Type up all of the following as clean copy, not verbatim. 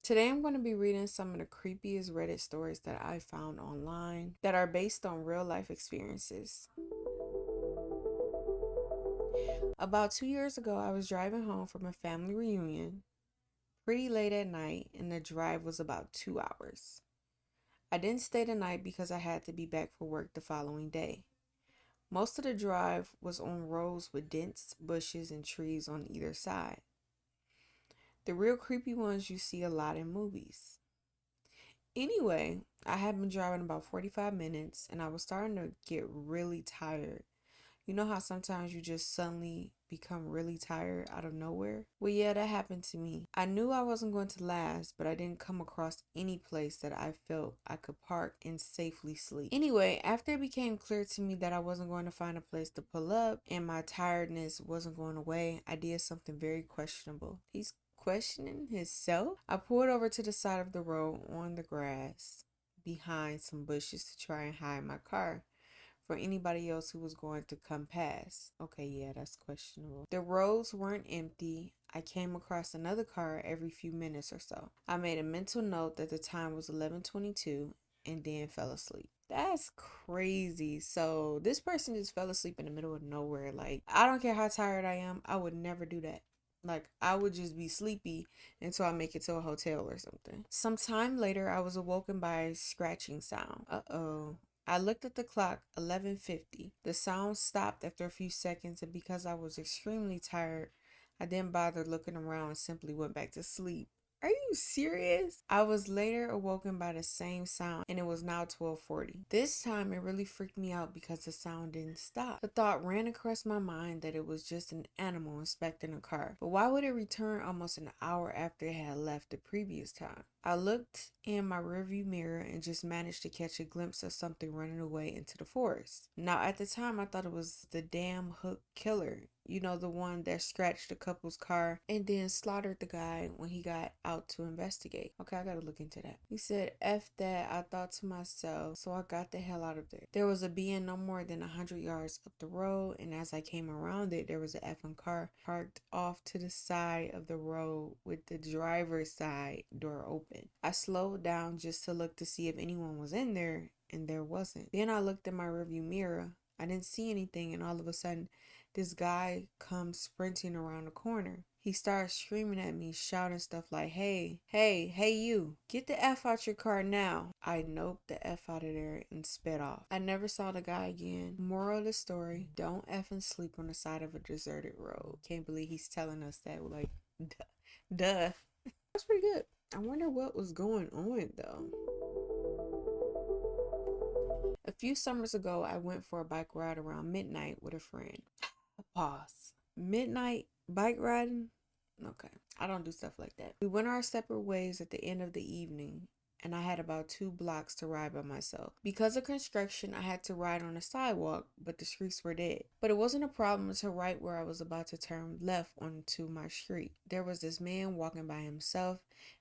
Today I'm going to be reading some of the creepiest Reddit stories that I found online that are based on real life experiences. About 2 years ago, I was driving home from a family reunion pretty late at night, and the drive was about 2 hours. I didn't stay the night because I had to be back for work the following day. Most of the drive was on roads with dense bushes and trees on either side. The real creepy ones you see a lot in movies. Anyway, I had been driving about 45 minutes and I was starting to get really tired. You know how sometimes you just suddenly become really tired out of nowhere? Well, yeah, that happened to me. I knew I wasn't going to last, but I didn't come across any place that I felt I could park and safely sleep. Anyway, after it became clear to me that I wasn't going to find a place to pull up and my tiredness wasn't going away, I did something very questionable. He's questioning himself. I pulled over to the side of the road on the grass behind some bushes to try and hide my car for anybody else who was going to come past. Okay, yeah, that's questionable. The roads weren't empty. I came across another car every few minutes or so. I made a mental note that the time was 11:22 and then fell asleep. That's crazy. So this person just fell asleep in the middle of nowhere. Like, I don't care how tired I am, I would never do that. Like, I would just be sleepy until I make it to a hotel or something. Some time later, I was awoken by a scratching sound. Uh-oh. I looked at the clock, 11:50. The sound stopped after a few seconds, and because I was extremely tired, I didn't bother looking around and simply went back to sleep. Are you serious? I was later awoken by the same sound, and it was now 12:40. This time it really freaked me out because the sound didn't stop. The thought ran across my mind that it was just an animal inspecting a car. But why would it return almost an hour after it had left the previous time? I looked in my rearview mirror and just managed to catch a glimpse of something running away into the forest. Now, at the time, I thought it was the damn hook killer. You know, the one that scratched the couple's car and then slaughtered the guy when he got out to investigate. Okay, I gotta look into that. He said, F that, I thought to myself, so I got the hell out of there. There was a being no more than 100 yards up the road, and as I came around it, there was an effing car parked off to the side of the road with the driver's side door open. I slowed down just to look to see if anyone was in there, and there wasn't. Then I looked in my rearview mirror. I didn't see anything, and all of a sudden, this guy comes sprinting around the corner. He starts screaming at me, shouting stuff like, hey, you, get the F out your car now. I noped the F out of there and sped off. I never saw the guy again. Moral of the story, don't effing sleep on the side of a deserted road. Can't believe he's telling us that, like, duh. That's pretty good. I wonder what was going on though. A few summers ago, I went for a bike ride around midnight with a friend. Pause. Midnight bike riding? Okay. I don't do stuff like that. We went our separate ways at the end of the evening, and I had about 2 blocks to ride by myself. Because of construction, I had to ride on a sidewalk, but the streets were dead. But it wasn't a problem until right where I was about to turn left onto my street. There was this man walking by himself,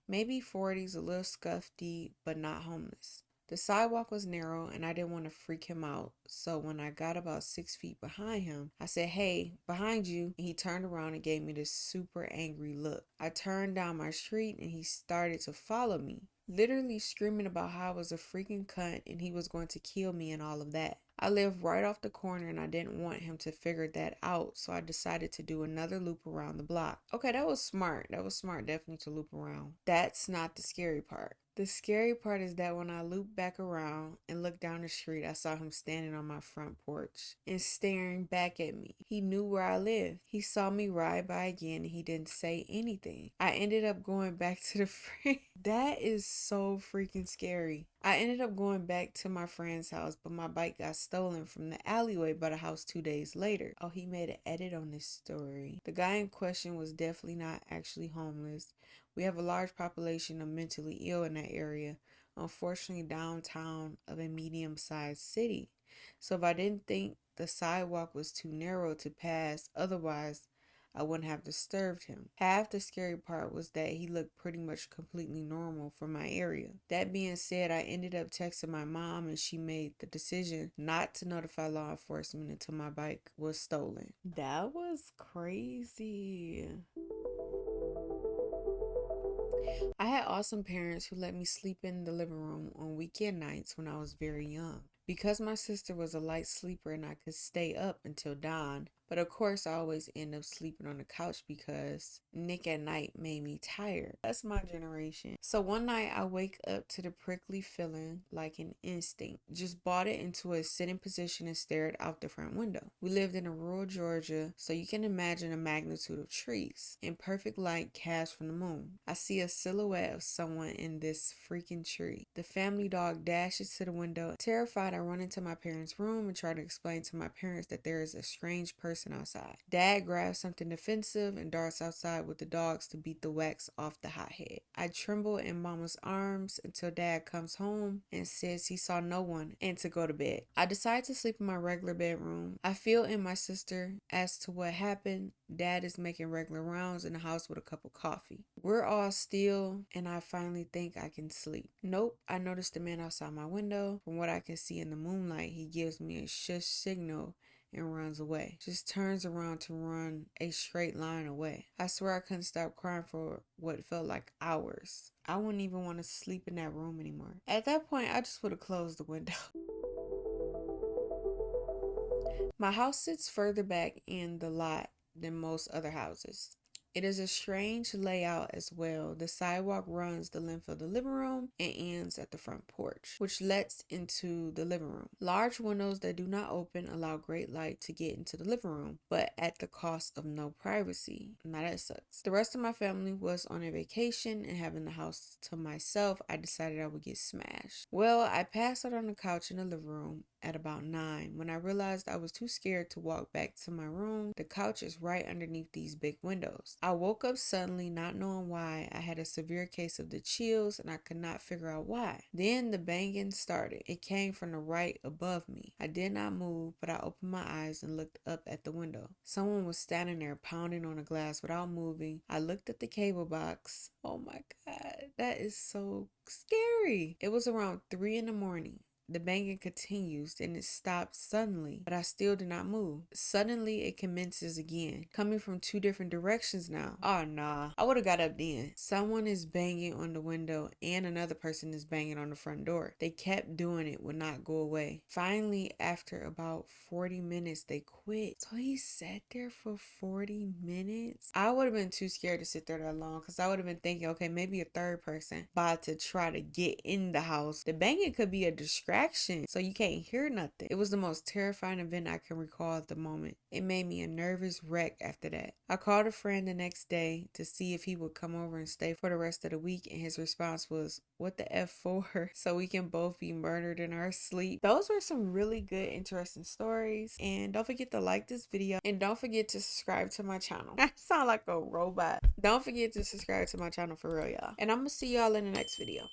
maybe 40s, a little scuffy, but not homeless. The sidewalk was narrow and I didn't want to freak him out, so when I got about 6 feet behind him, I said, "Hey, behind you," and he turned around and gave me this super angry look. I turned down my street and he started to follow me, literally screaming about how I was a freaking cunt and he was going to kill me and all of that. I lived right off the corner and I didn't want him to figure that out, so I decided to do another loop around the block. Okay, that was smart. That was smart, definitely, to loop around. That's not the scary part. The scary part is that when I looped back around and looked down the street, I saw him standing on my front porch and staring back at me. He knew where I lived. He saw me ride by again and he didn't say anything. I ended up going back to the friend. That is so freaking scary. I ended up going back to my friend's house, but my bike got stolen from the alleyway by the house 2 days later. Oh, he made an edit on this story. The guy in question was definitely not actually homeless. We have a large population of mentally ill in that area, unfortunately downtown of a medium-sized city. So if I didn't think the sidewalk was too narrow to pass, otherwise I wouldn't have disturbed him. Half the scary part was that he looked pretty much completely normal for my area. That being said, I ended up texting my mom and she made the decision not to notify law enforcement until my bike was stolen. That was crazy. I had awesome parents who let me sleep in the living room on weekend nights when I was very young. Because my sister was a light sleeper and I could stay up until dawn, but of course I always end up sleeping on the couch because Nick at night made me tired. That's my generation. So one night I wake up to the prickly feeling like an instinct. Just bought it into a sitting position and stared out the front window. We lived in a rural Georgia, so you can imagine the magnitude of trees in perfect light cast from the moon. I see a silhouette of someone in this freaking tree. The family dog dashes to the window. Terrified, I run into my parents' room and try to explain to my parents that there is a strange person outside. Dad grabs something defensive and darts outside with the dogs to beat the wax off the hothead. I tremble in Mama's arms until Dad comes home and says he saw no one and to go to bed. I decide to sleep in my regular bedroom. I feel in my sister as to what happened. Dad is making regular rounds in the house with a cup of coffee. We're all still and I finally think I can sleep. Nope, I notice the man outside my window. From what I can see in the moonlight, he gives me a shush signal and runs away. Just turns around to run a straight line away. I swear I couldn't stop crying for what felt like hours. I wouldn't even want to sleep in that room anymore. At that point, I just would have closed the window. My house sits further back in the lot than most other houses. It is a strange layout as well. The sidewalk runs the length of the living room and ends at the front porch, which lets into the living room. Large windows that do not open allow great light to get into the living room, but at the cost of no privacy. Now that sucks. The rest of my family was on a vacation and having the house to myself, I decided I would get smashed. Well, I passed out on the couch in the living room at about 9. When I realized I was too scared to walk back to my room, the couch is right underneath these big windows. I woke up suddenly, not knowing why. I had a severe case of the chills and I could not figure out why. Then the banging started. It came from the right above me. I did not move, but I opened my eyes and looked up at the window. Someone was standing there pounding on the glass without moving. I looked at the cable box. Oh my God, that is so scary. It was around 3 in the morning. The banging continues and it stops suddenly, but I still do not move. Suddenly it commences again, coming from 2 different directions now. Oh nah, I would have got up then. Someone is banging on the window and another person is banging on the front door. They kept doing it, would not go away. Finally, after about 40 minutes, they quit. So he sat there for 40 minutes? I would have been too scared to sit there that long because I would have been thinking, okay, maybe a third person about to try to get in the house. The banging could be a distraction so you can't hear nothing. It was the most terrifying event I can recall at the moment. It made me a nervous wreck after that. I called a friend the next day to see if he would come over and stay for the rest of the week, and his response was, "What the F for?" So we can both be murdered in our sleep. Those were some really good, interesting stories. And don't forget to like this video and don't forget to subscribe to my channel. I sound like a robot. Don't forget to subscribe to my channel for real, y'all. And I'm gonna see y'all in the next video.